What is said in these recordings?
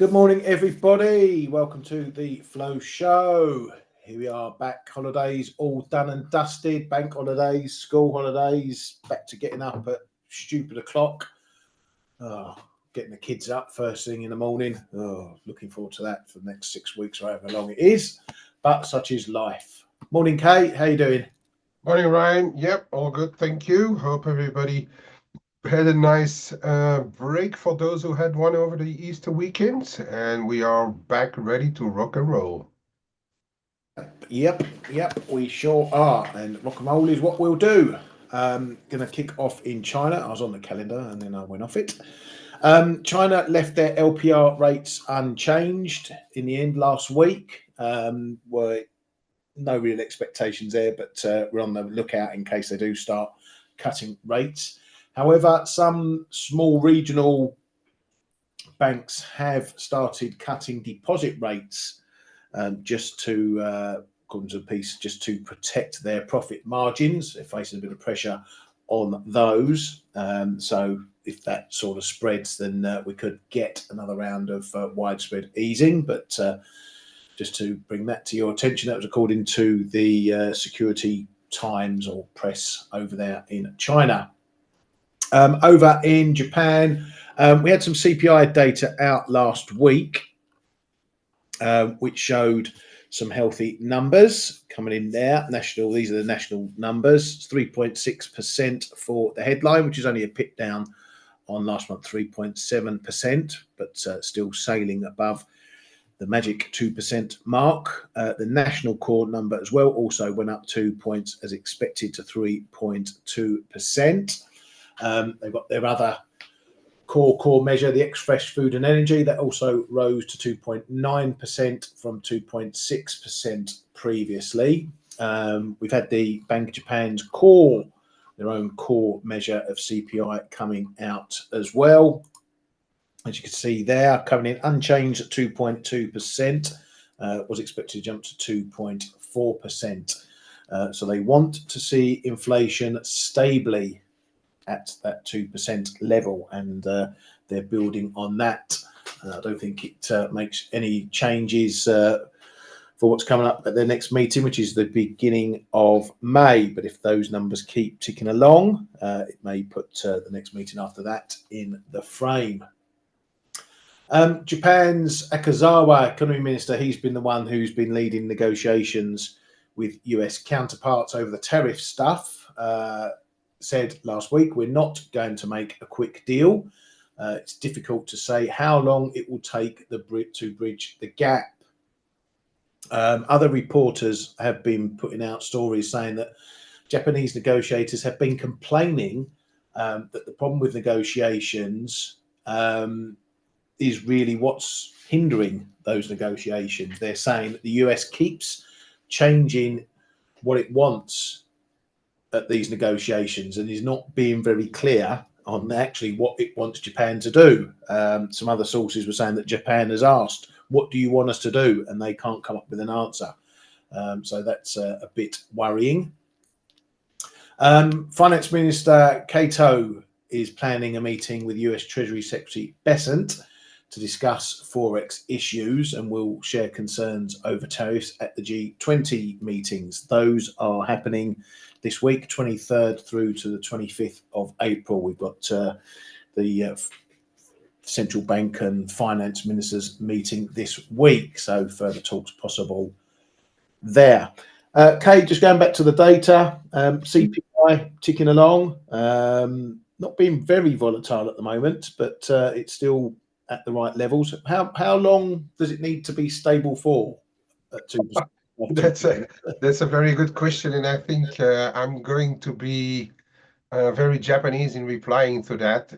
Good morning, everybody. Welcome to the Flow Show. Here we are back, holidays all done and dusted, bank holidays, school holidays, back to getting up at stupid o'clock. Oh, getting the kids up first thing in the morning. Oh, looking forward to that for the next 6 weeks or however long it is. But such is life. Morning, Kate. How you doing? Morning, Ryan. Yep, all good. Thank you. Hope everybody had a nice break for those who had one over the Easter weekend. And we are back ready to rock and roll. Yep, we sure are. And rock and roll is what we'll do. Going to kick off in China. I was on the calendar and then I went off it. China left their LPR rates unchanged in the end last week. Were no real expectations there, but we're on the lookout in case they do start cutting rates. However, some small regional banks have started cutting deposit rates just to, according to the piece, just to protect their profit margins. They're facing a bit of pressure on those. So if that sort of spreads, then we could get another round of widespread easing. But just to bring that to your attention, that was according to the Security Times or press over there in China. Over in Japan, we had some CPI data out last week, which showed some healthy numbers coming in there. These are the national numbers. 3.6% for the headline, which is only a pip down on last month, 3.7%, but still sailing above the magic 2% mark. The national core number as well also went up 2 points as expected to 3.2%. They've got their other core measure, the ex-fresh food and energy, that also rose to 2.9% from 2.6% previously. We've had the Bank of Japan's their own core measure of CPI coming out as well. As you can see there, coming in unchanged at 2.2%, was expected to jump to 2.4%. So they want to see inflation stably at that 2% level, and they're building on that. I don't think it makes any changes for what's coming up at their next meeting, which is the beginning of May. But if those numbers keep ticking along, it may put the next meeting after that in the frame. Japan's Akazawa economy minister, he's been the one who's been leading negotiations with US counterparts over the tariff stuff, said last week, we're not going to make a quick deal. It's difficult to say how long it will take to bridge the gap. Other reporters have been putting out stories saying that Japanese negotiators have been complaining that the problem with negotiations is really what's hindering those negotiations. They're saying that the US keeps changing what it wants at these negotiations and is not being very clear on actually what it wants Japan to do. Some other sources were saying that Japan has asked, what do you want us to do? And they can't come up with an answer. So that's a bit worrying. Finance Minister Kato is planning a meeting with US Treasury Secretary Bessent to discuss Forex issues, and will share concerns over tariffs at the G20 meetings. Those are happening this week, 23rd through to the 25th of April. We've got the central bank and finance ministers meeting this week, so further talks possible there. Kate, just going back to the data, CPI ticking along, not being very volatile at the moment, but it's still at the right levels. How long does it need to be stable for at 2%? That's a very good question, and I think I'm going to be very Japanese in replying to that.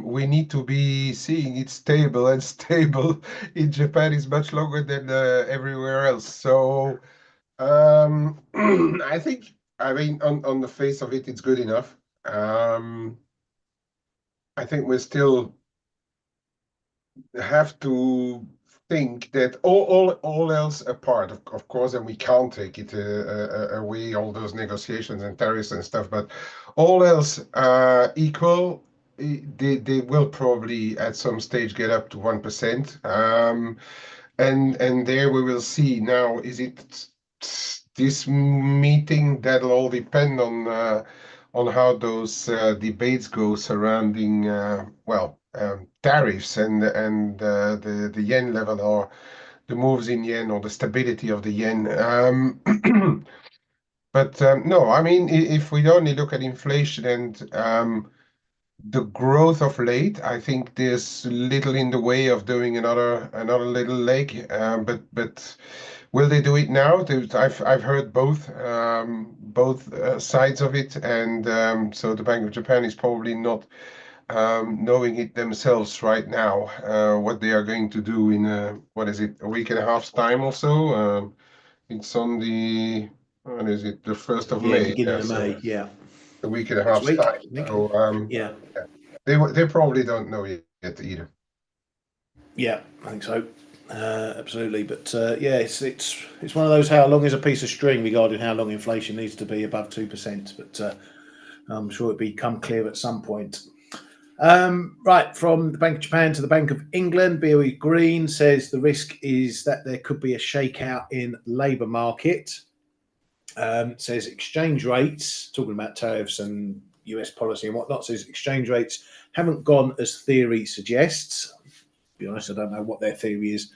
We need to be seeing it stable, and stable in Japan is much longer than everywhere else. So I think, I mean, on the face of it, it's good enough. I think we still have to think that all else apart, of course, and we can't take it away, all those negotiations and tariffs and stuff, but all else equal, they will probably at some stage get up to 1%. And there we will see. Now, is it this meeting? That'll all depend on how those debates go surrounding tariffs and the yen level, or the moves in yen, or the stability of the yen. But no, I mean, if we only look at inflation and the growth of late, I think there's little in the way of doing another little leg. But will they do it now? I've heard both sides of it, and so the Bank of Japan is probably not knowing it themselves right now, what they are going to do in what is it, a week and a half's time or so. It's on the, what is it, the 1st of May. Beginning Yeah, of so May. Yeah, a week and a next half's week, time. I think. So Yeah, they probably don't know yet either. yeah, I think so. Absolutely, but yeah, it's one of those. How long is a piece of string regarding how long inflation needs to be above 2%? But I'm sure it'll become clear at some point. Right, from the Bank of Japan to the Bank of England, BOE Green says the risk is that there could be a shakeout in labour market. Says exchange rates, talking about tariffs and US policy and whatnot, says exchange rates haven't gone as theory suggests. To be honest, I don't know what their theory is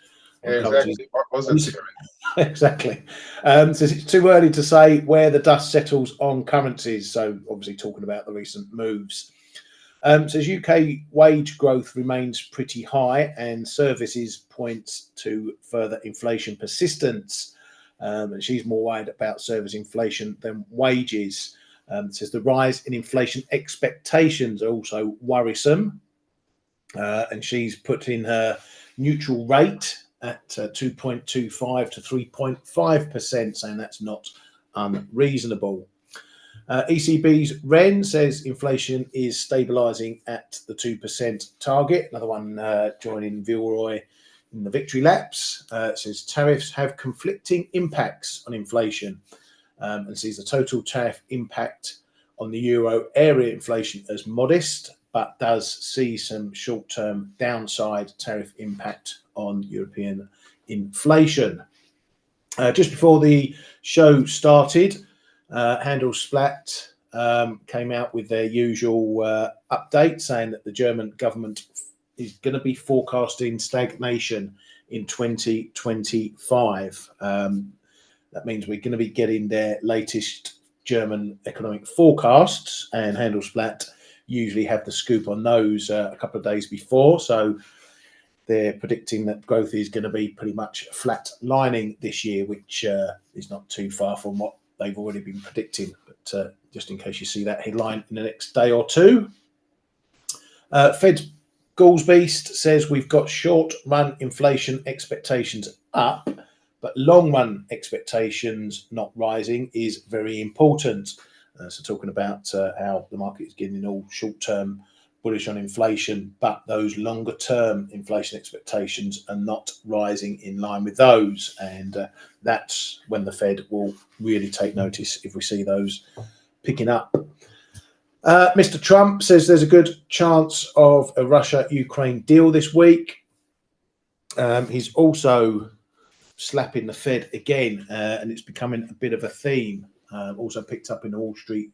on Yeah, currencies. exactly. What was the theory? Exactly. Says it's too early to say where the dust settles on currencies. So obviously talking about the recent moves. Says UK wage growth remains pretty high and services points to further inflation persistence. And she's more worried about service inflation than wages. Says the rise in inflation expectations are also worrisome. And she's put in her neutral rate at 2.25 to 3.5%, saying that's not unreasonable. ECB's Ren says inflation is stabilising at the 2% target. Another one joining Vilroy in the victory laps. Says tariffs have conflicting impacts on inflation and sees the total tariff impact on the euro area inflation as modest, but does see some short-term downside tariff impact on European inflation. Just before the show started, Handelsblatt came out with their usual update saying that the German government is going to be forecasting stagnation in 2025. That means we're going to be getting their latest German economic forecasts, and Handelsblatt usually have the scoop on those a couple of days before. So they're predicting that growth is going to be pretty much flat lining this year, which is not too far from what they've already been predicting. But just in case you see that headline in the next day or two. Fed's Goolsbeast says we've got short-run inflation expectations up, but long-run expectations not rising is very important. So talking about how the market is getting all short-term bullish on inflation, but those longer-term inflation expectations are not rising in line with those. And that's when the Fed will really take notice if we see those picking up. Mr. Trump says there's a good chance of a Russia-Ukraine deal this week. He's also slapping the Fed again, and it's becoming a bit of a theme. Also picked up in the Wall Street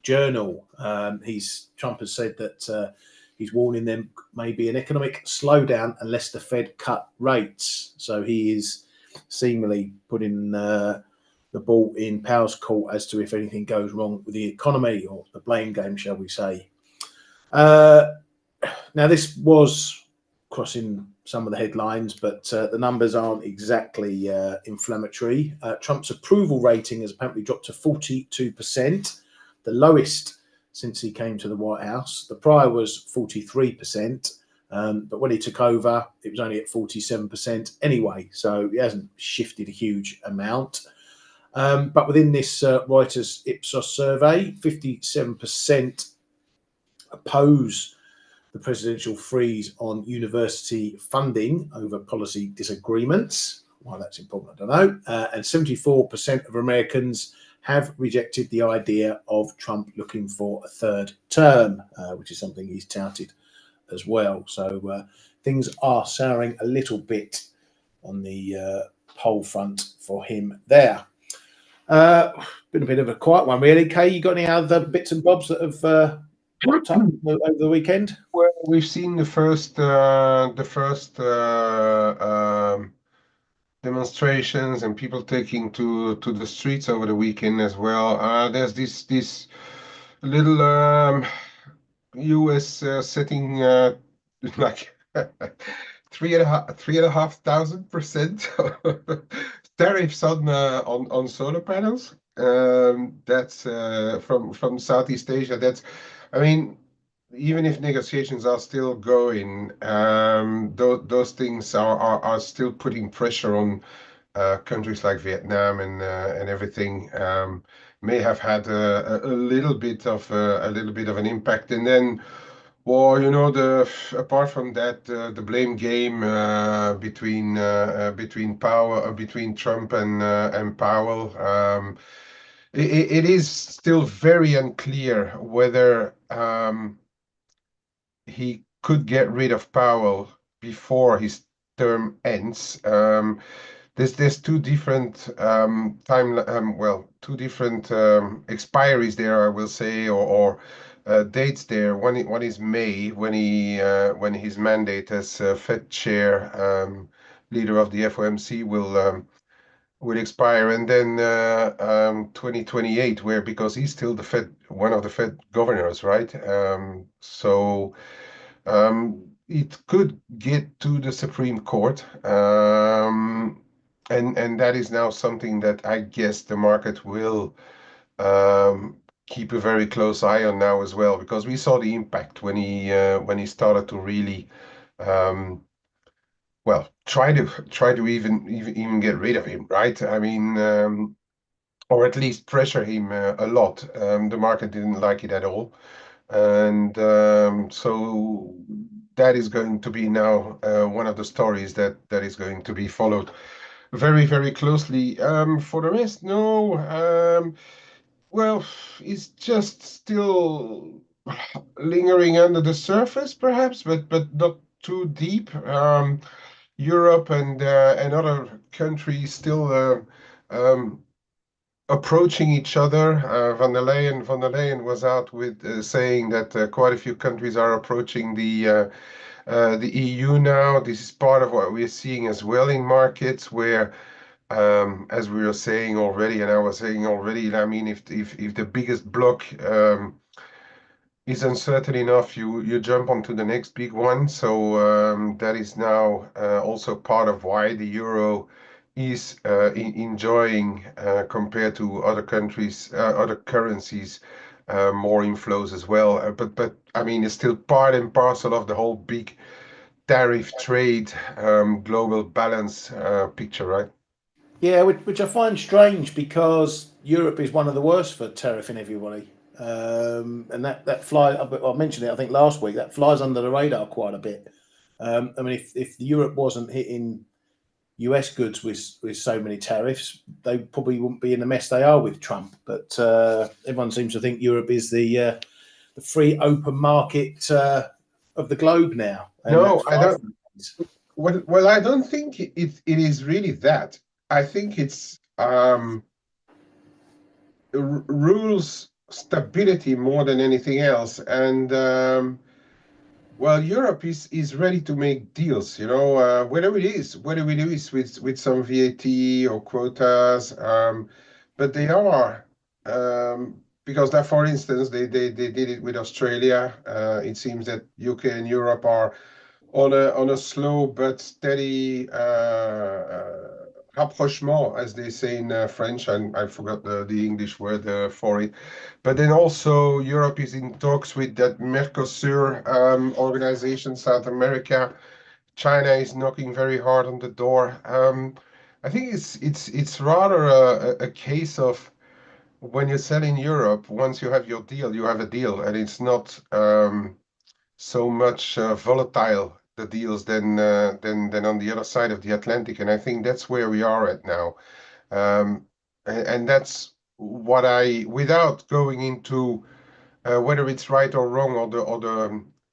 Journal. Trump has said that he's warning them maybe an economic slowdown unless the Fed cut rates. So he is seemingly putting the ball in Powell's court as to if anything goes wrong with the economy, or the blame game, shall we say. Now, this was crossing some of the headlines, but the numbers aren't exactly inflammatory. Trump's approval rating has apparently dropped to 42%, the lowest since he came to the White House. The prior was 43%, but when he took over, it was only at 47% anyway, so it hasn't shifted a huge amount. But within this Reuters Ipsos survey, 57% oppose the presidential freeze on university funding over policy disagreements. Why that's important, I don't know. And 74% of Americans have rejected the idea of Trump looking for a third term, which is something he's touted as well. So things are souring a little bit on the poll front for him there. Been a bit of a quiet one, really. Kay, you got any other bits and bobs that have popped up over the weekend? Well, we've seen demonstrations and people taking to the streets over the weekend as well. There's this little U.S. setting like 3,500% tariffs on solar panels. That's from Southeast Asia. I mean, even if negotiations are still going, those things are still putting pressure on countries like Vietnam and everything. May have had a little bit of an impact, and then. Well, apart from that, the blame game between Trump and Powell, it is still very unclear whether he could get rid of Powell before his term ends. There's two different two different expiries there, I will say, or dates there. One is May when his mandate as Fed chair, leader of the FOMC will expire, and then 2028, where because he's still one of the Fed governors, right? So it could get to the Supreme Court. And that is now something that I guess the market will keep a very close eye on now as well, because we saw the impact when he started to really try to even get rid of him, right? I mean, or at least pressure him a lot. The market didn't like it at all, and so that is going to be now one of the stories that is going to be followed very, very closely. For the rest, no. Well, it's just still lingering under the surface, perhaps, but not too deep. Europe and other countries still approaching each other. Van der Leyen was out with saying that quite a few countries are approaching the EU now. This is part of what we're seeing as well in markets where, as we were saying already, and I was saying already, I mean, if the biggest block is uncertain enough, you jump onto the next big one. So that is now also part of why the euro is enjoying, compared to other countries, other currencies, more inflows as well. But I mean, it's still part and parcel of the whole big tariff trade, global balance picture, right? Yeah, which I find strange because Europe is one of the worst for tariffing everybody. And that flies, I mentioned it, I think last week, that flies under the radar quite a bit. I mean, if Europe wasn't hitting US goods with so many tariffs, they probably wouldn't be in the mess they are with Trump. But everyone seems to think Europe is the free open market of the globe now, and that's No, I far don't. from it. Well, I don't think it is really that. I think it's rules stability more than anything else. And well, Europe is ready to make deals, whatever it is with some VAT or quotas. But they are, because that, for instance, they did it with Australia. It seems that UK and Europe are on a slow but steady rapprochement, as they say in French, and I forgot the English word for it. But then also Europe is in talks with that Mercosur organization, South America. China is knocking very hard on the door. I think it's rather a case of when you sell in Europe, once you have your deal, you have a deal, and it's not so much volatile the deals than on the other side of the Atlantic, and I think that's where we are at now, and that's without going into whether it's right or wrong, or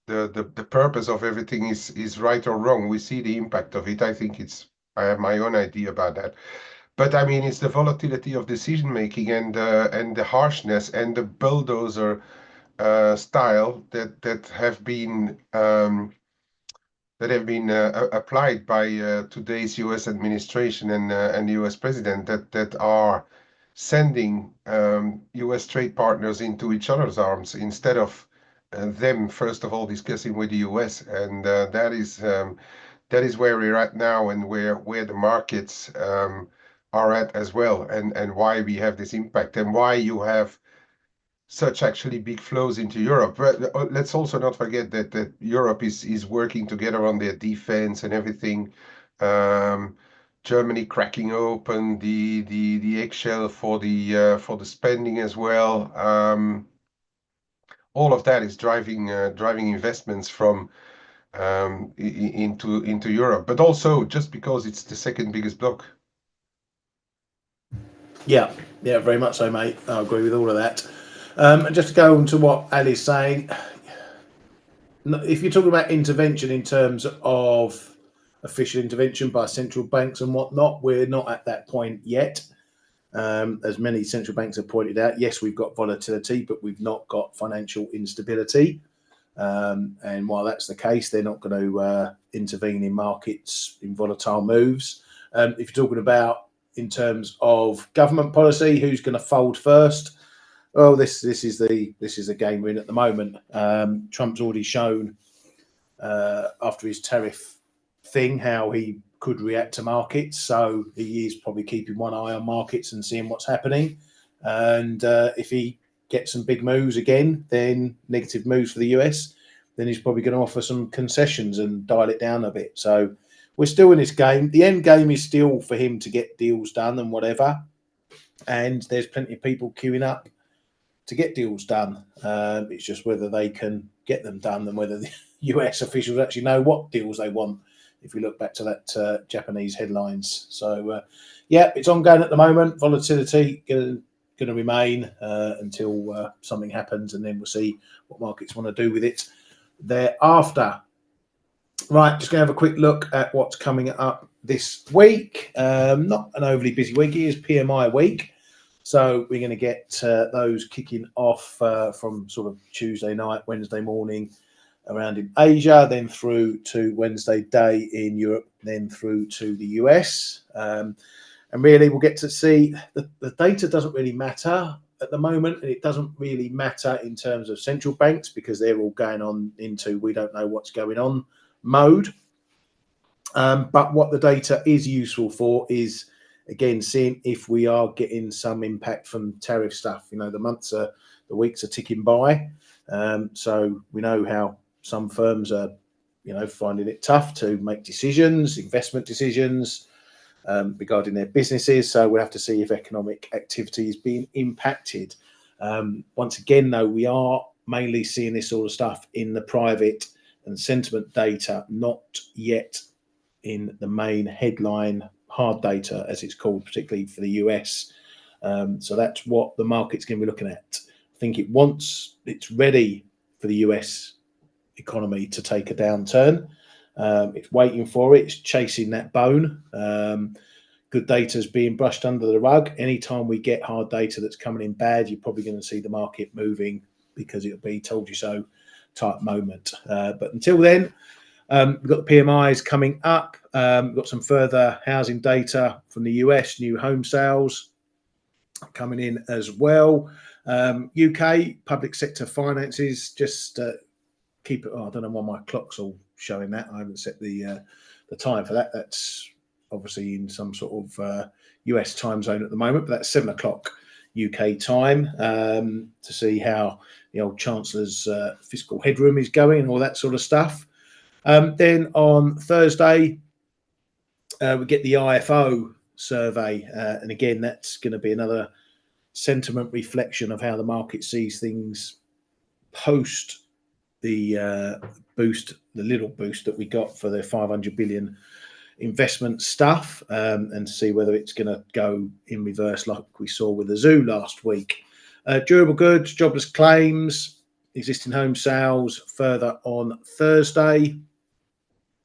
the purpose of everything is right or wrong. We see the impact of it. I have my own idea about that. But I mean, it's the volatility of decision making, and the harshness and the bulldozer style that have been applied by today's U.S. administration and the U.S. president, that are sending U.S. trade partners into each other's arms, instead of them first of all discussing with the U.S. And that is where we're at now, and where the markets are at as well, and why we have this impact, and why you have such actually big flows into Europe. But let's also not forget that Europe is working together on their defense and everything. Um, Germany cracking open the eggshell for the spending as well. All of that is driving investments from into Europe, but also just because it's the second biggest bloc. Yeah, yeah, very much so, mate. I agree with all of that. And just to go on to what Ali's saying, if you're talking about intervention in terms of official intervention by central banks and whatnot, we're not at that point yet. As many central banks have pointed out, yes, we've got volatility, but we've not got financial instability. And while that's the case, they're not going to intervene in markets in volatile moves. If you're talking about in terms of government policy, who's going to fold first? Well, this is the game we're in at the moment. Trump's already shown after his tariff thing how he could react to markets. So he is probably keeping one eye on markets and seeing what's happening. And if he gets some big moves again, then negative moves for the US, then he's probably going to offer some concessions and dial it down a bit. So we're still in this game. The end game is still for him to get deals done and whatever. And there's plenty of people queuing up to get deals done. It's just whether they can get them done and whether the US officials actually know what deals they want. If we look back to that Japanese headlines, so yeah, it's ongoing at the moment. Volatility going to remain until something happens, and then we'll see what markets want to do with it thereafter. Right, just going to have a quick look at what's coming up this week. Not an overly busy week. It is PMI week. So we're going to get those kicking off from sort of Tuesday night, Wednesday morning around in Asia, then through to Wednesday day in Europe, then through to the US. And really we'll get to see the data doesn't really matter at the moment, and it doesn't really matter in terms of central banks because they're all going on into we don't know what's going on mode. But what the data is useful for is, again, seeing if we are getting some impact from tariff stuff. You know, the weeks are ticking by. So we know how some firms are, finding it tough to make decisions, investment decisions regarding their businesses. So we'll have to see if economic activity is being impacted. Once again, though, we are mainly seeing this sort of stuff in the private and sentiment data, not yet in the main headline hard data, as it's called, particularly for the US. So that's what the market's going to be looking at. I think it's ready for the US economy to take a downturn. It's waiting for it. It's chasing that bone. Good data is being brushed under the rug. Anytime we get hard data that's coming in bad, you're probably going to see the market moving because it'll be told you so type moment. But until then, we've got the PMIs coming up. We've got some further housing data from the US, new home sales coming in as well. UK public sector finances, just keep it. Oh, I don't know why my clock's all showing that. I haven't set the time for that. That's obviously in some sort of US time zone at the moment, but that's 7 o'clock UK time to see how the old Chancellor's fiscal headroom is going and all that sort of stuff. Then on Thursday, we get the IFO survey. And again, that's going to be another sentiment reflection of how the market sees things post the little boost that we got for the 500 billion investment stuff and see whether it's going to go in reverse like we saw with the zoo last week. Durable goods, jobless claims, existing home sales further on Thursday.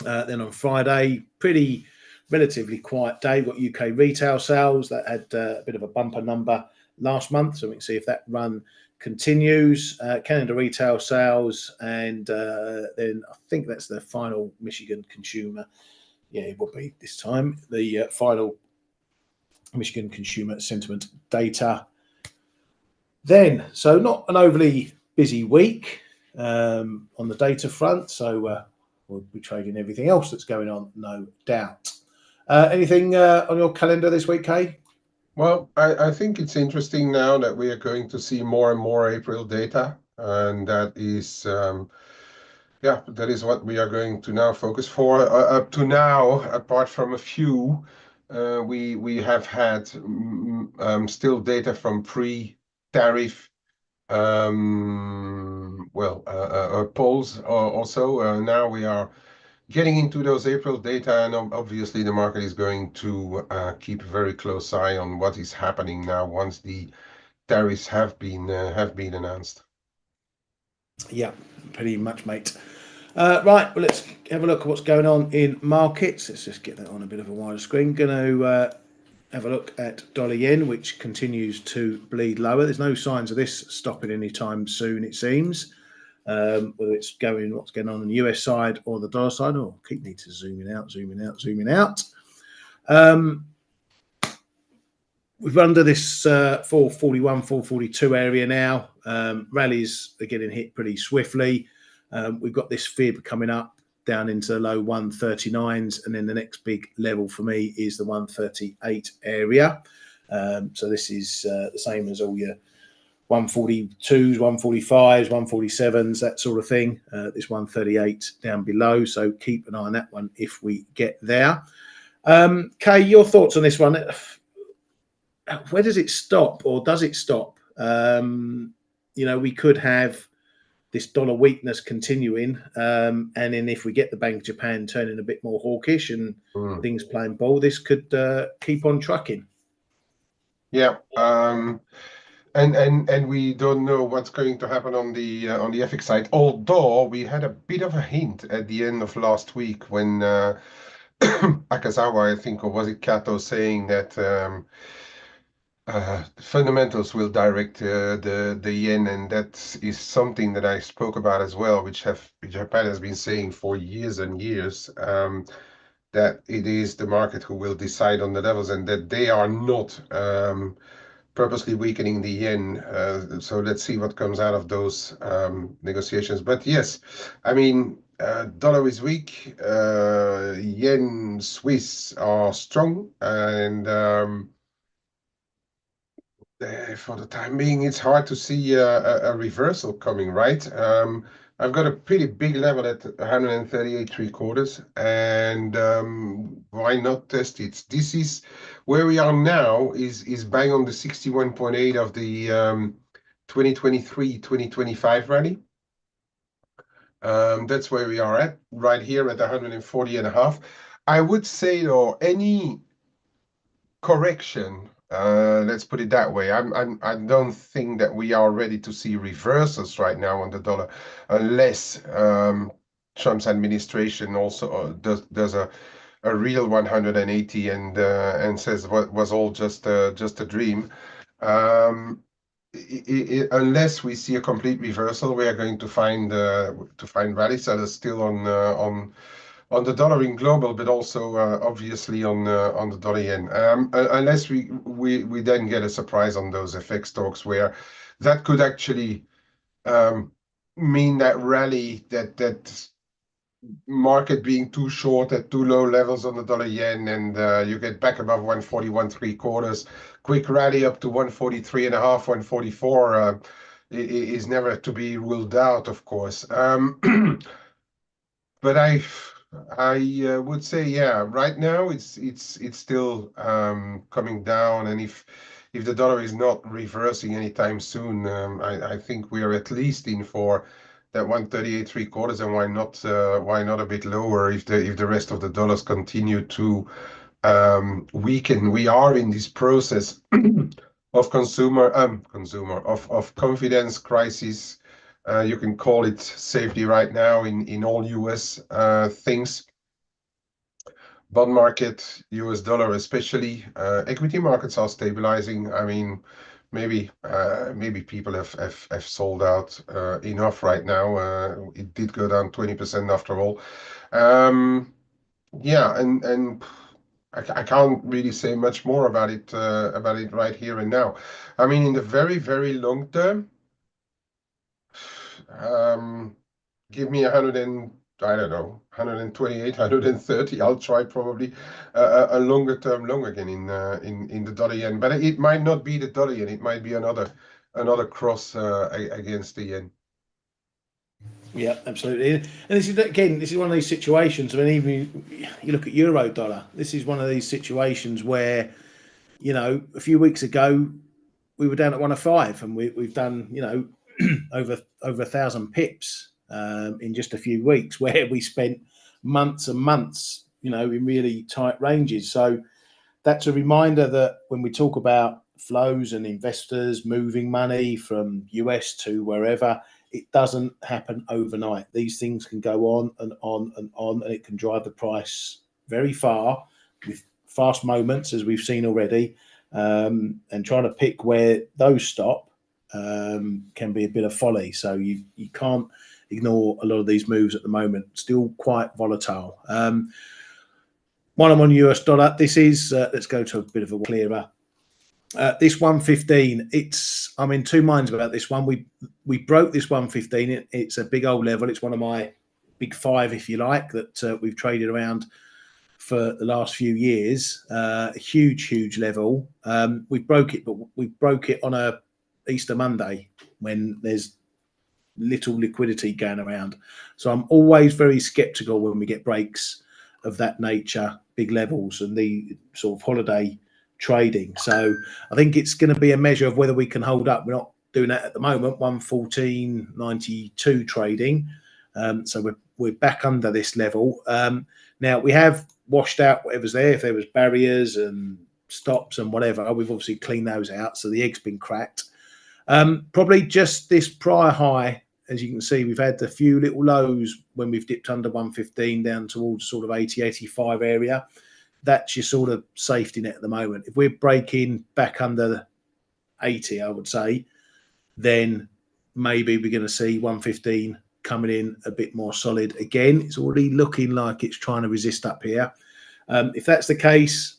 Then on Friday, pretty relatively quiet day. We've got UK retail sales that had a bit of a bumper number last month, so we can see if that run continues. Canada retail sales, and then I think that's the final Michigan consumer. Yeah, it will be this time the final Michigan consumer sentiment data. Then, so not an overly busy week on the data front. So we'll be trading everything else that's going on, no doubt. Anything on your calendar this week, Kay? Well, I think it's interesting now that we are going to see more and more April data, and that is that is what we are going to now focus for. Up to now, apart from a few, we have had still data from pre-tariff polls also. Now we are getting into those April data, and obviously the market is going to keep a very close eye on what is happening now once the tariffs have been announced. Yeah, pretty much, mate. Right, well, let's have a look at what's going on in markets. Let's just get that on a bit of a wider screen. Going to have a look at dollar yen, which continues to bleed lower. There's no signs of this stopping anytime soon, it seems. Whether it's what's going on the US side or the dollar side. Oh, keep need to zooming out. We're under this 441, 442 area now. Rallies are getting hit pretty swiftly. We've got this fib coming up down into the low 139s, and then the next big level for me is the 138 area. So this is the same as all your 142s, 145s, 147s, that sort of thing. This 138 down below. So keep an eye on that one if we get there. Kay, your thoughts on this one? Where does it stop, or does it stop? We could have this dollar weakness continuing, and then if we get the Bank of Japan turning a bit more hawkish and things playing ball, this could keep on trucking. Yeah, and we don't know what's going to happen on the FX side. Although we had a bit of a hint at the end of last week when Akazawa, I think, or was it Kato, saying that fundamentals will direct the yen, and that is something that I spoke about as well, which Japan has been saying for years and years, that it is the market who will decide on the levels, and that they are not purposely weakening the yen. So let's see what comes out of those negotiations. But yes, I mean, dollar is weak, yen, Swiss are strong, and for the time being, it's hard to see a reversal coming, right? I've got a pretty big level at 138.75, and why not test it? This is where we are now, is bang on the 61.8 of the 2023-2025 rally. That's where we are at, right here at 140.5. I would say, though, any correction, let's put it that way. I don't think that we are ready to see reversals right now on the dollar, unless Trump's administration also does a real 180 and says what was all just a dream. Unless we see a complete reversal, we are going to find rally sellers still on the dollar in global, but also obviously on the dollar yen. Unless we then get a surprise on those FX talks, where that could actually mean that rally, that market being too short at too low levels on the dollar yen, and you get back above 141.75, quick rally up to 143.5, 144 is never to be ruled out, of course. But I would say, yeah, right now it's still coming down, and if the dollar is not reversing anytime soon, I think we are at least in for that 138 three quarters, and why not a bit lower if the rest of the dollars continue to weaken. We are in this process of of confidence crisis. You can call it safety right now in all US things. Bond market, US dollar especially. Equity markets are stabilizing. I mean, maybe people have sold out enough right now. It did go down 20% after all. Um, yeah, and I can't really say much more about it right here and now. I mean, in the very, very long term, um, give me 100 and I don't know, 128, 130. I'll try probably a longer term long again in the dollar yen, but it might not be the dollar yen. It might be another cross against the yen. Yeah, absolutely. And this is again, this is one of these situations. I mean, even you look at euro dollar. This is one of these situations where a few weeks ago we were down at 105, and we've done over 1,000 pips in just a few weeks, where we spent months and months, in really tight ranges. So that's a reminder that when we talk about flows and investors moving money from US to wherever, it doesn't happen overnight. These things can go on and on and on, and it can drive the price very far with fast moments, as we've seen already. And trying to pick where those stop can be a bit of folly. So you can't ignore a lot of these moves at the moment. Still quite volatile. While I'm on US dollar, this is let's go to a bit of a clearer. This 115, I'm in two minds about this one. We broke this 115. It's a big old level. It's one of my big five, if you like, that we've traded around for the last few years. A huge level. We broke it, but we broke it on a Easter Monday when there's little liquidity going around. So I'm always very skeptical when we get breaks of that nature, big levels, and the sort of holiday trading. So I think it's going to be a measure of whether we can hold up. We're not doing that at the moment. 114.92 trading. So we're back under this level. Now we have washed out whatever's there. If there was barriers and stops and whatever, we've obviously cleaned those out. So the egg's been cracked. Probably just this prior high, as you can see, we've had a few little lows when we've dipped under 115 down towards sort of 80, 85 area. That's your sort of safety net at the moment. If we're breaking back under 80, I would say, then maybe we're going to see 115 coming in a bit more solid again. It's already looking like it's trying to resist up here. If that's the case,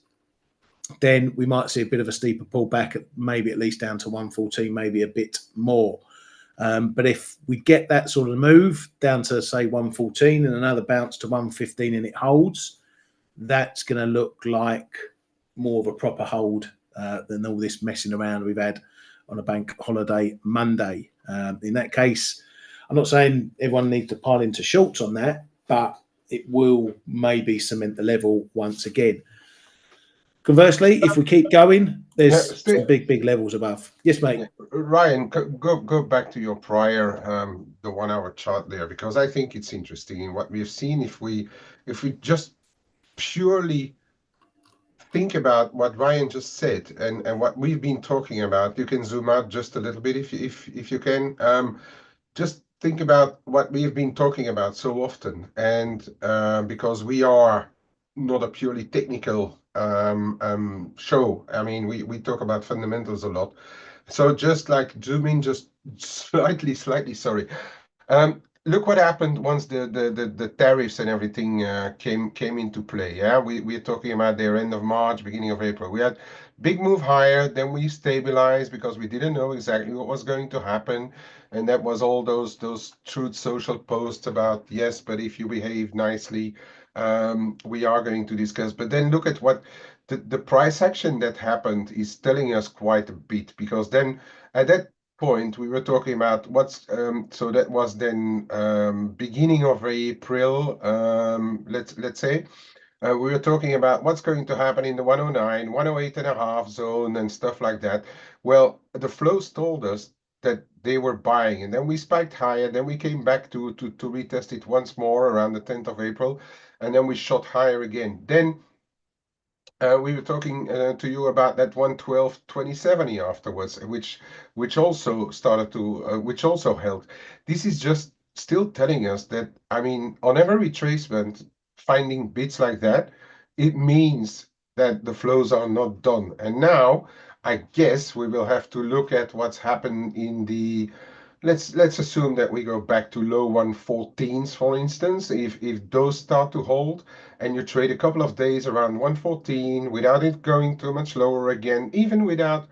then we might see a bit of a steeper pullback, maybe at least down to 114, maybe a bit more. But if we get that sort of move down to, say, 114 and another bounce to 115 and it holds, that's going to look like more of a proper hold than all this messing around we've had on a bank holiday Monday. In that case, I'm not saying everyone needs to pile into shorts on that, but it will maybe cement the level once again. Conversely, if we keep going, there's some big levels above. Yes, mate. Ryan, go back to your prior the 1 hour chart there, because I think it's interesting in what we've seen. If we just purely think about what Ryan just said and what we've been talking about, you can zoom out just a little bit if you can. Just think about what we've been talking about so often, and because we are not a purely technical show. I mean, we talk about fundamentals a lot. So just like zoom in just slightly, sorry. Look what happened once the tariffs and everything came into play. Yeah, we're talking about their end of March, beginning of April. We had big move higher, then we stabilized because we didn't know exactly what was going to happen, and that was all those Truth Social posts about, yes, but if you behave nicely, we are going to discuss. But then look at what the price action that happened is telling us quite a bit, because then at that point we were talking about what's so that was then beginning of April, let's say. We were talking about what's going to happen in the 109, 108 and a half zone and stuff like that. Well, the flows told us that they were buying, and then we spiked higher. Then we came back to retest it once more around the 10th of April, and then we shot higher again. Then we were talking to you about that 112.2070 afterwards, which also started to which also held. This is just still telling us that, I mean, on every retracement, finding bits like that, it means that the flows are not done. And now I guess we will have to look at what's happened in the, let's assume that we go back to low 114s, for instance. If those start to hold and you trade a couple of days around 114 without it going too much lower again, even without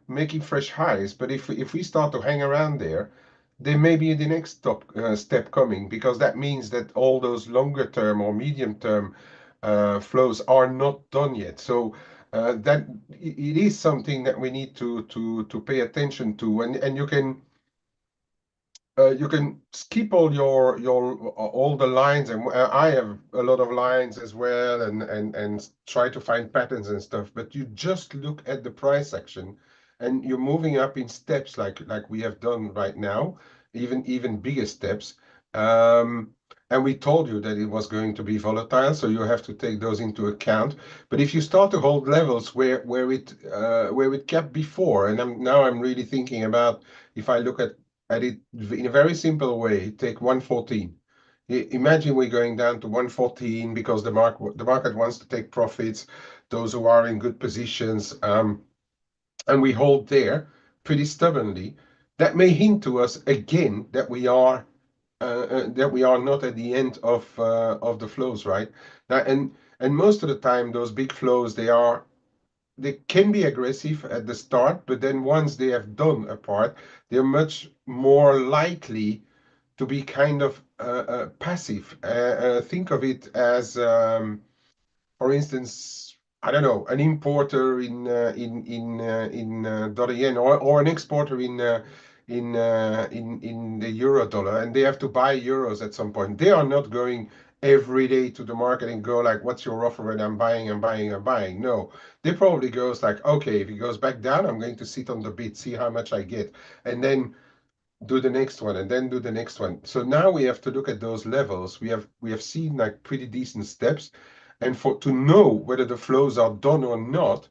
making fresh highs. But if we start to hang around there may be the next step coming, because that means that all those longer term or medium term flows are not done yet. So that it is something that we need to pay attention to, and you can skip all the lines, and I have a lot of lines as well, and try to find patterns and stuff. But you just look at the price action, and you're moving up in steps like we have done right now, even bigger steps. And we told you that it was going to be volatile, so you have to take those into account. But if you start to hold levels where it kept before, and I'm really thinking about, if I look at it in a very simple way, take 114. Imagine we're going down to 114 because the market wants to take profits, those who are in good positions, and we hold there pretty stubbornly. That may hint to us again that we are not at the end of the flows, right? Now, and most of the time, those big flows, they can be aggressive at the start, but then once they have done a part, they're much more likely to be kind of passive. Think of it as, for instance, I don't know, an importer in dollar yen, or an exporter in the euro dollar, and they have to buy euros at some point. They are not going every day to the market and go like, "What's your offer?" And I'm buying, I'm buying, I'm buying. No, they probably goes like, "Okay, if it goes back down, I'm going to sit on the bid, see how much I get, and then do the next one, and then do the next one." So now we have to look at those levels. We have seen like pretty decent steps, and for to know whether the flows are done or not,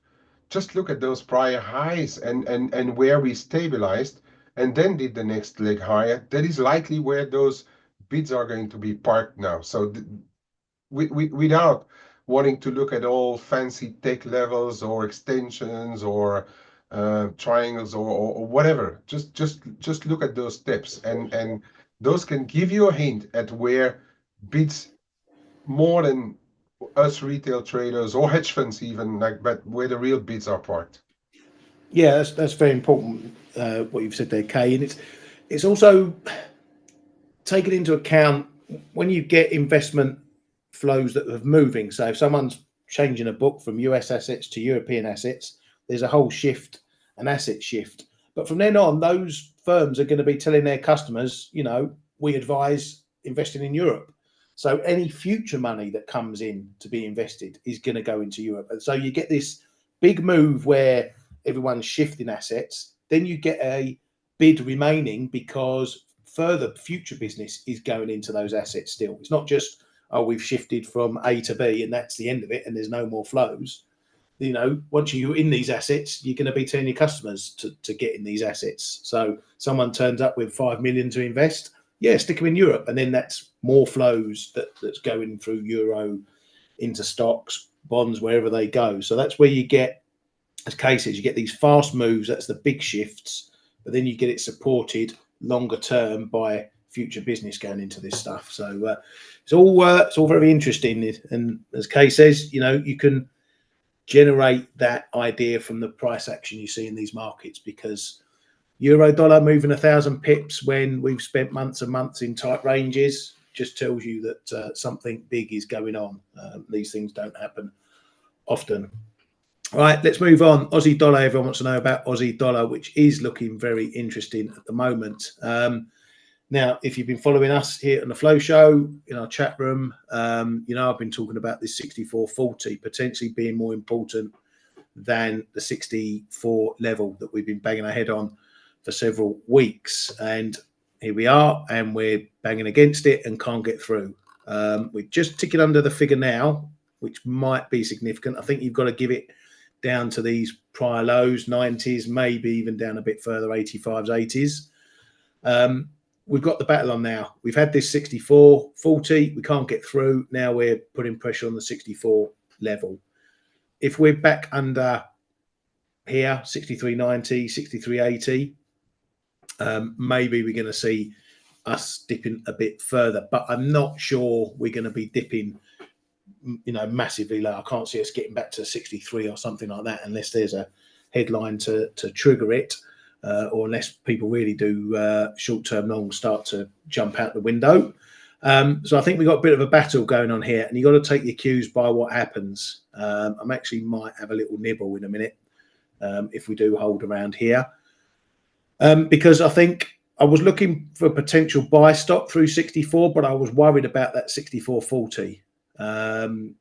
just look at those prior highs and where we stabilized and then did the next leg higher. That is likely where those bids are going to be parked now. So without wanting to look at all fancy tech levels or extensions or triangles or whatever, just look at those steps, and those can give you a hint at where bids, more than us retail traders or hedge funds even, like, but where the real bids are parked. Yeah, that's very important, what you've said there, Kay. And it's also taken into account when you get investment flows that are moving. So if someone's changing a book from US assets to European assets, there's a whole shift, an asset shift. But from then on, those firms are going to be telling their customers, we advise investing in Europe. So any future money that comes in to be invested is going to go into Europe. And so you get this big move where everyone's shifting assets. Then you get a bid remaining because further future business is going into those assets still. It's not just, oh, we've shifted from A to B and that's the end of it and there's no more flows. Once you're in these assets, you're going to be telling your customers to get in these assets. So someone turns up with 5 million to invest, yeah, stick them in Europe. And then that's more flows that's going through euro into stocks, bonds, wherever they go. So that's where you get, as Kay says, you get these fast moves. That's the big shifts, but then you get it supported longer term by future business going into this stuff. So it's all very interesting. And as Kay says, you can generate that idea from the price action you see in these markets, because euro dollar moving 1,000 pips when we've spent months and months in tight ranges just tells you that something big is going on. These things don't happen often. All right, let's move on. Aussie dollar. Everyone wants to know about Aussie dollar, which is looking very interesting at the moment. Now, if you've been following us here on the Flow Show in our chat room, I've been talking about this 64.40 potentially being more important than the 64 level that we've been banging our head on for several weeks, and here we are, and we're banging against it and can't get through. We're just ticking under the figure now, which might be significant. I think you've got to give it down to these prior lows, 90s, maybe even down a bit further, 85s, 80s. We've got the battle on now. We've had this 64, 40. We can't get through. Now we're putting pressure on the 64 level. If we're back under here, 63.90, 63.80, maybe we're going to see us dipping a bit further. But I'm not sure we're going to be dipping, massively low. I can't see us getting back to 63 or something like that unless there's a headline to trigger it. Or unless people really do short-term long start to jump out the window. So I think we've got a bit of a battle going on here, and you've got to take your cues by what happens. I'm actually might have a little nibble in a minute if we do hold around here. Because I think I was looking for potential buy stop through 64, but I was worried about that 64.40. And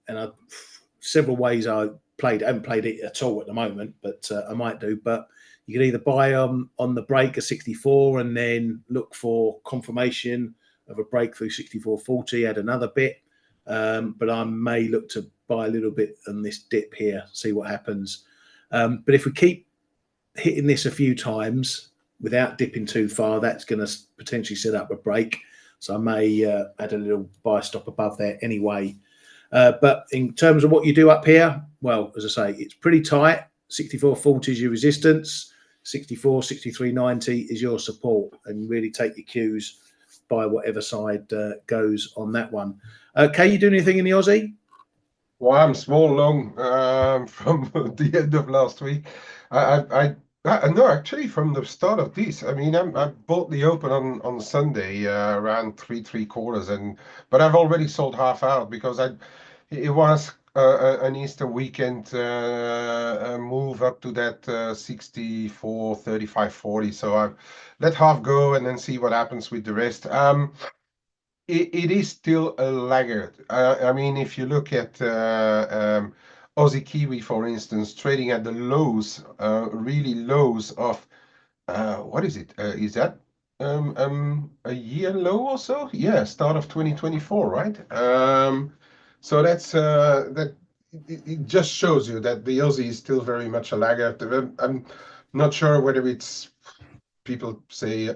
several ways I haven't played it at all at the moment, but I might do. But you can either buy on the break at 64 and then look for confirmation of a breakthrough 64.40, add another bit. But I may look to buy a little bit on this dip here, see what happens. But if we keep hitting this a few times without dipping too far, that's going to potentially set up a break. So I may add a little buy stop above there anyway. But in terms of what you do up here, well, as I say, it's pretty tight. 64.40 is your resistance. 64, 63.90 is your support, and really take your cues by whatever side goes on that one. Kay, you doing anything in the Aussie? Well, I'm small long from the end of last week. No, actually, from the start of this. I mean, I bought the open on Sunday around 3.75, but I've already sold half out because it was an Easter weekend move up to that 64, 35, 40. So I've let half go and then see what happens with the rest. It is still a laggard. I mean, if you look at Aussie Kiwi, for instance, trading at the lows, really lows of what is it? Is that a year low or so? Yeah, start of 2024, right? So that it just shows you that the Aussie is still very much a laggard. I'm not sure whether it's people say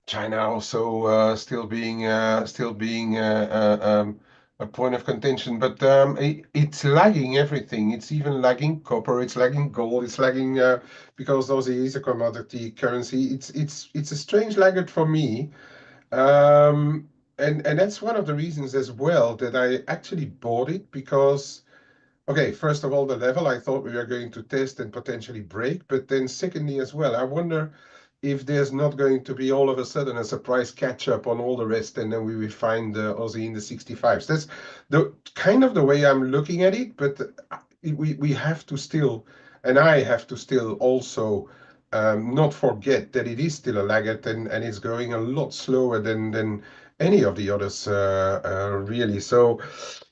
China also still being a point of contention, but it's lagging everything. It's even lagging copper. It's lagging gold. It's lagging because Aussie is a commodity currency. It's a strange laggard for me, and that's one of the reasons as well that I actually bought it because. Okay, first of all, the level I thought we were going to test and potentially break, but then secondly as well, I wonder if there's not going to be all of a sudden a surprise catch up on all the rest, and then we will find Aussie in the 65s. That's the kind of the way I'm looking at it, but we have to still, and I have to still also not forget that it is still a laggard and it's going a lot slower than any of the others really. So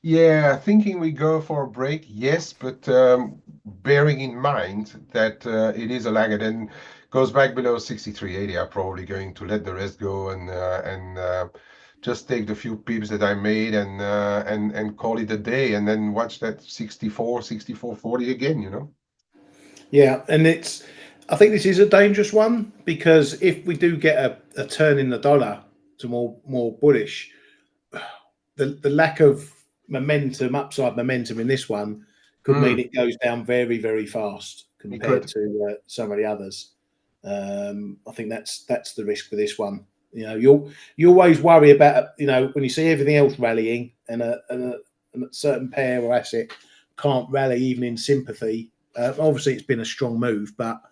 yeah, thinking we go for a break, yes, but bearing in mind that it is a laggard and goes back below 63.80, I'm probably going to let the rest go and just take the few pips that I made and call it a day, and then watch that 64, 64.40 again, you know? Yeah, and I think this is a dangerous one because if we do get a turn in the dollar to more bullish, the lack of momentum, upside momentum in this one could mean it goes down very, very fast compared to some of the others. I think that's the risk for this one. You always worry about when you see everything else rallying and a certain pair or asset can't rally even in sympathy. Obviously, it's been a strong move, but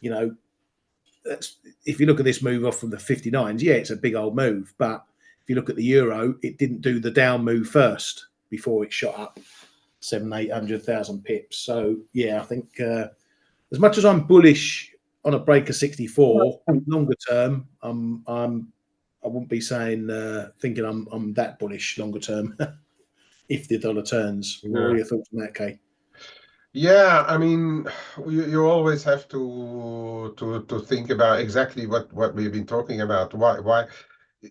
if you look at this move off from the 59s, yeah, it's a big old move. But if you look at the euro, it didn't do the down move first before it shot up 700,000-800,000 pips. So yeah, I think as much as I'm bullish on a break of 64 longer term, I wouldn't be saying thinking I'm that bullish longer term if the dollar turns. What are your thoughts on that, Kay? Yeah, I mean, you always have to think about exactly what we've been talking about. Why?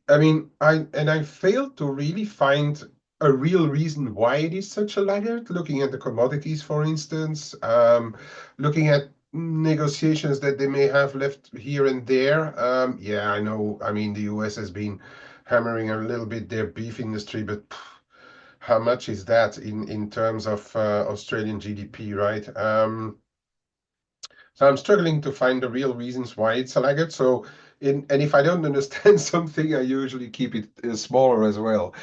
I mean, I failed to really find a real reason why it is such a laggard. Looking at the commodities, for instance, looking at negotiations that they may have left here and there. Yeah, I know. I mean, the US has been hammering a little bit their beef industry, but how much is that in terms of Australian GDP, right? So I'm struggling to find the real reasons why it's a laggard. And if I don't understand something, I usually keep it smaller as well,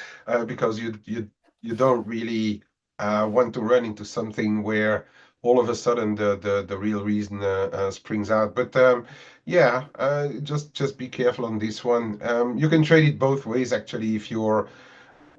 because you don't really want to run into something where all of a sudden the real reason springs out. But yeah, just be careful on this one. You can trade it both ways actually if you're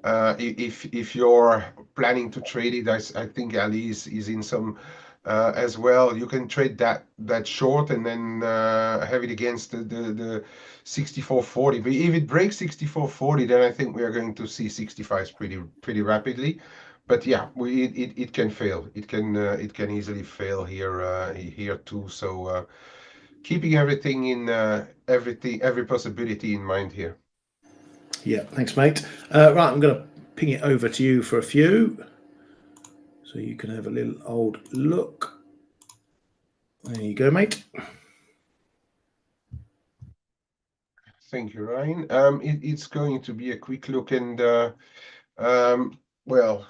if you're planning to trade it, I think Ali is in some as well. You can trade that short and then have it against the 64.40. But if it breaks 64.40, then I think we are going to see 65s pretty rapidly. But yeah, it can fail. It can easily fail here here too. So keeping everything in every possibility in mind here. Yeah, thanks, mate. Right, I'm going to ping it over to you for a few, so you can have a little old look. There you go, mate. Thank you, Ryan. It's going to be a quick look and well,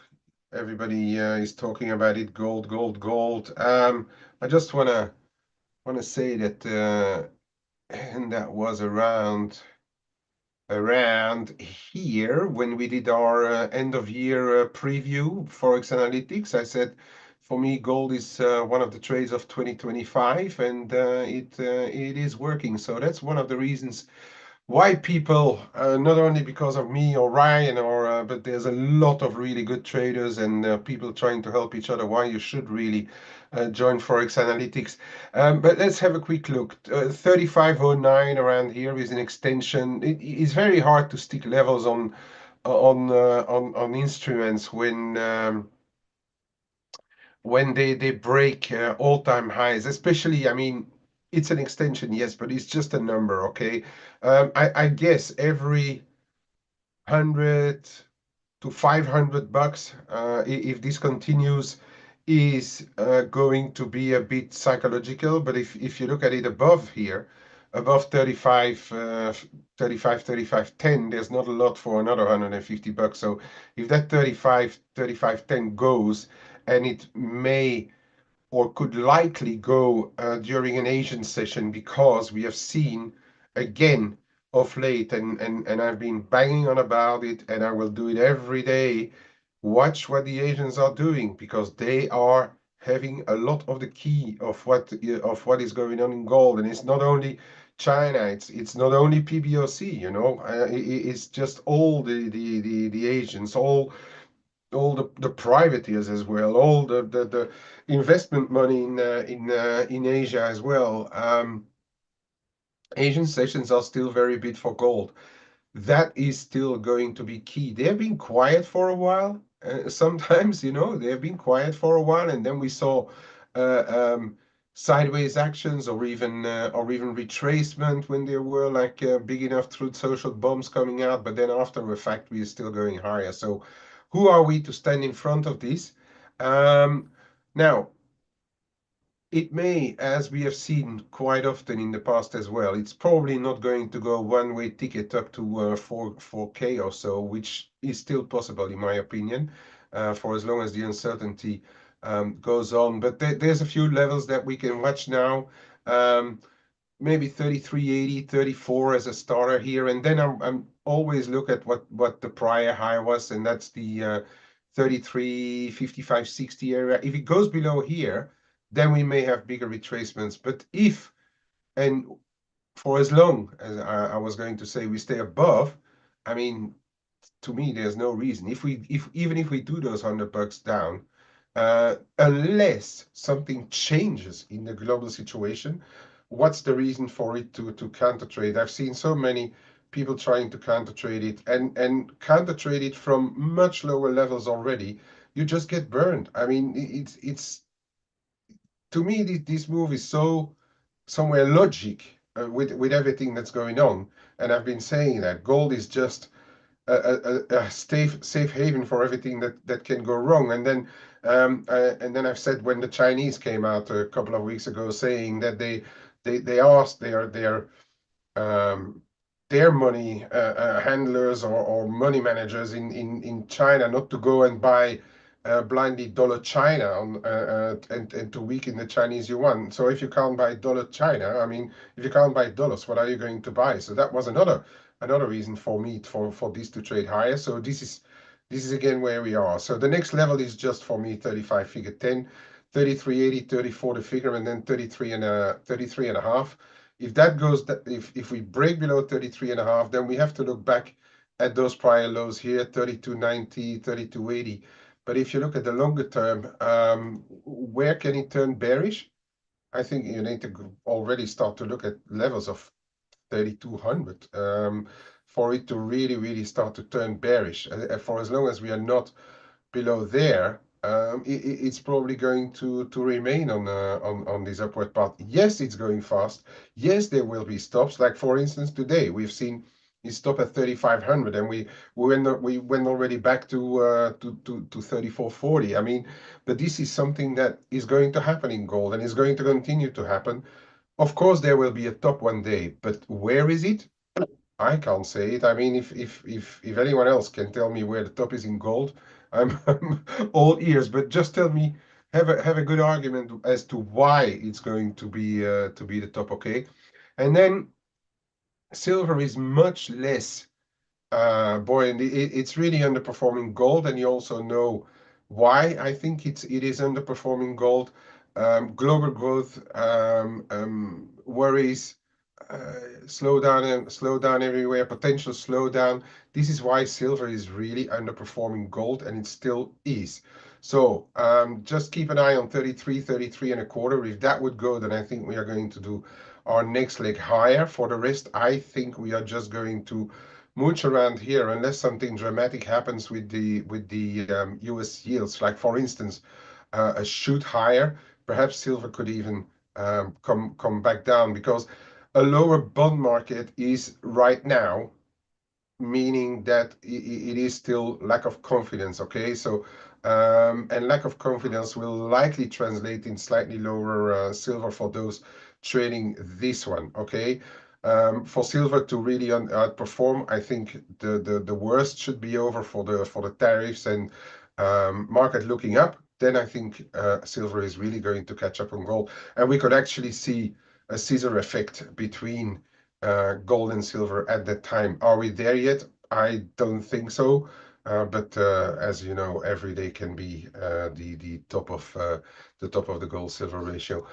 everybody is talking about it, gold, gold, gold. I just wanna say that and that was around here when we did our end of year preview Forex Analytics. I said for me, gold is one of the trades of 2025, and it is working. So that's one of the reasons why people, not only because of me or Ryan, or but there's a lot of really good traders and people trying to help each other. Why you should really join Forex Analytics. But let's have a quick look. 3509 around here is an extension. It's very hard to stick levels on instruments when they break all-time highs, especially, I mean, it's an extension, yes, but it's just a number, okay? I guess every 100 to 500 bucks, if this continues, is going to be a bit psychological. But if you look at it above here, above 35, 35.10, there's not a lot for another 150 bucks. So if that 35.10 goes, and it may or could likely go during an Asian session, because we have seen again of late, and I've been banging on about it, and I will do it every day. Watch what the Asians are doing, because they are having a lot of the key of what is going on in gold, and it's not only China, it's not only PBOC, you know, it's just all the Asians, all the privateers as well, all the investment money in Asia as well. Asian sessions are still very big for gold. That is still going to be key. They've been quiet for a while. Sometimes, you know, they've been quiet for a while, and then we saw uh, um, sideways actions, or even retracement when they were like big enough through social bombs coming out. But then after the fact, we are still going higher. So, who are we to stand in front of this? Now, it may, as we have seen quite often in the past as well, it's probably not going to go one-way ticket up to 4K or so, which is still possible in my opinion, for as long as the uncertainty goes on. But there's a few levels that we can watch now. Um, Maybe 33.80, 34 as a starter here, and then I'm always look at what the prior high was, and that's the 33.55, 60 area. If it goes below here, then we may have bigger retracements. But if, and for as long as I was going to say, we stay above, I mean, to me, there's no reason. If even if we do those 100 bucks down, unless something changes in the global situation, what's the reason for it to counter trade? I've seen so many people trying to counter trade it, and counter trade it from much lower levels already. You just get burned. I mean, it's to me, this move is so somewhere logic with everything that's going on. And I've been saying that gold is just a safe haven for everything that can go wrong. And then I've said when the Chinese came out a couple of weeks ago saying that they asked um, their money handlers or money managers in China not to go and buy blindly dollar China and to weaken the Chinese yuan. So if you can't buy dollar China, I mean, if you can't buy dollars, what are you going to buy? So that was another reason for me for this to trade higher. So this is again where we are. So the next level is just for me 35 figure 10, 33.80, 34 the figure, and then 33 and a half. If that goes, if we break below 33 and a half, then we have to look back at those prior lows here, 32.90, 32.80. But if you look at the longer term, where can it turn bearish? I think you need to already start to look at levels of 3,200 for it to really start to turn bearish. For as long as we are not below there, it's probably going to remain on this upward path. Yes, it's going fast. Yes, there will be stops. Like for instance, today we've seen it stop at 3,500, and we went already back to 3,440. I mean, but this is something that is going to happen in gold and is going to continue to happen. Of course, there will be a top one day, but where is it? I can't say it. I mean, if anyone else can tell me where the top is in gold, I'm all ears. But just tell me, have a good argument as to why it's going to be the top, okay? And then silver is much less buoyant. It's really underperforming gold, and you also know why. I think it is underperforming gold. Global growth worries, slowdown everywhere, potential slowdown. This is why silver is really underperforming gold, and it still is. So just keep an eye on 33, 33 and a quarter. If that would go, then I think we are going to do our next leg higher. For the rest, I think we are just going to mooch around here unless something dramatic happens with the US yields. Like for instance, a shoot higher. Perhaps silver could even come back down because a lower bond market is right now meaning that it is still lack of confidence. Okay, so and lack of confidence will likely translate in slightly lower silver for those trading this one. Okay, for silver to really outperform, I think the worst should be over for the tariffs and market looking up. Then I think silver is really going to catch up on gold, and we could actually see a scissor effect between gold and silver at that time. Are we there yet? I don't think so. But as you know, every day can be the top of the gold silver ratio.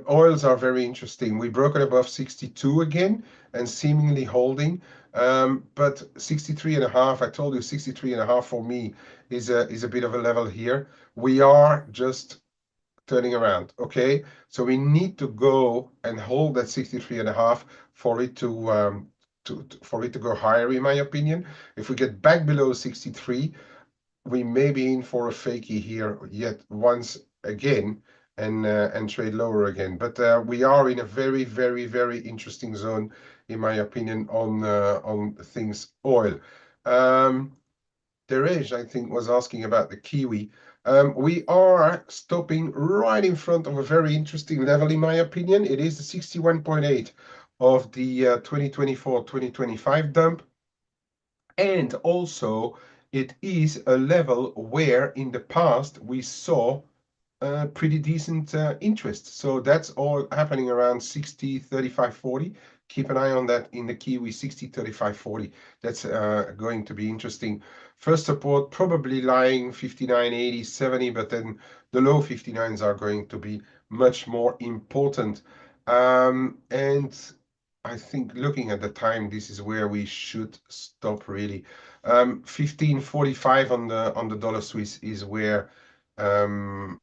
Oils are very interesting. We broke it above 62 again and seemingly holding. But 63 and a half, I told you 63 and a half for me is a bit of a level here. We are just turning around. Okay, so we need to go and hold that 63 and a half for it to go higher, in my opinion. If we get back below 63, we may be in for a fakie here yet once again and trade lower again. But we are in a very interesting zone, in my opinion, on things oil. Um, Terej, I think, was asking about the Kiwi. We are stopping right in front of a very interesting level, in my opinion. It is the 61.8 of the 2024-2025 dump. And also, it is a level where in the past we saw pretty decent interest. So that's all happening around 60, 35, 40. Keep an eye on that in the Kiwi 60, 35, 40. That's going to be interesting. First support probably lying 59, 80, 70, but then the low 59s are going to be much more important. And I think looking at the time, this is where we should stop really. 15.45 on the dollar Swiss is where um,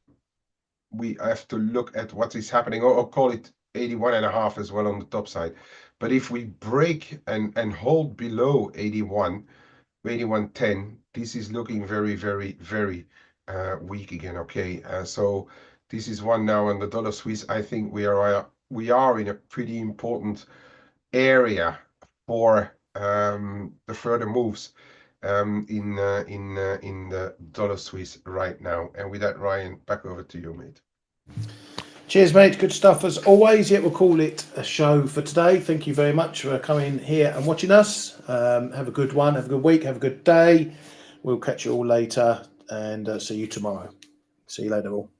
we have to look at what is happening, or call it 81 and a half as well on the top side. But if we break and hold below 81, 81.10, this is looking very weak again. Okay, so this is one now on the dollar Swiss. I think we are in a pretty important area for the further moves in the dollar Swiss right now. And with that, Ryan, back over to you, mate. Cheers, mate. Good stuff as always. Yeah, we'll call it a show for today. Thank you very much for coming here and watching us. Have a good one. Have a good week. Have a good day. We'll catch you all later and see you tomorrow. See you later all.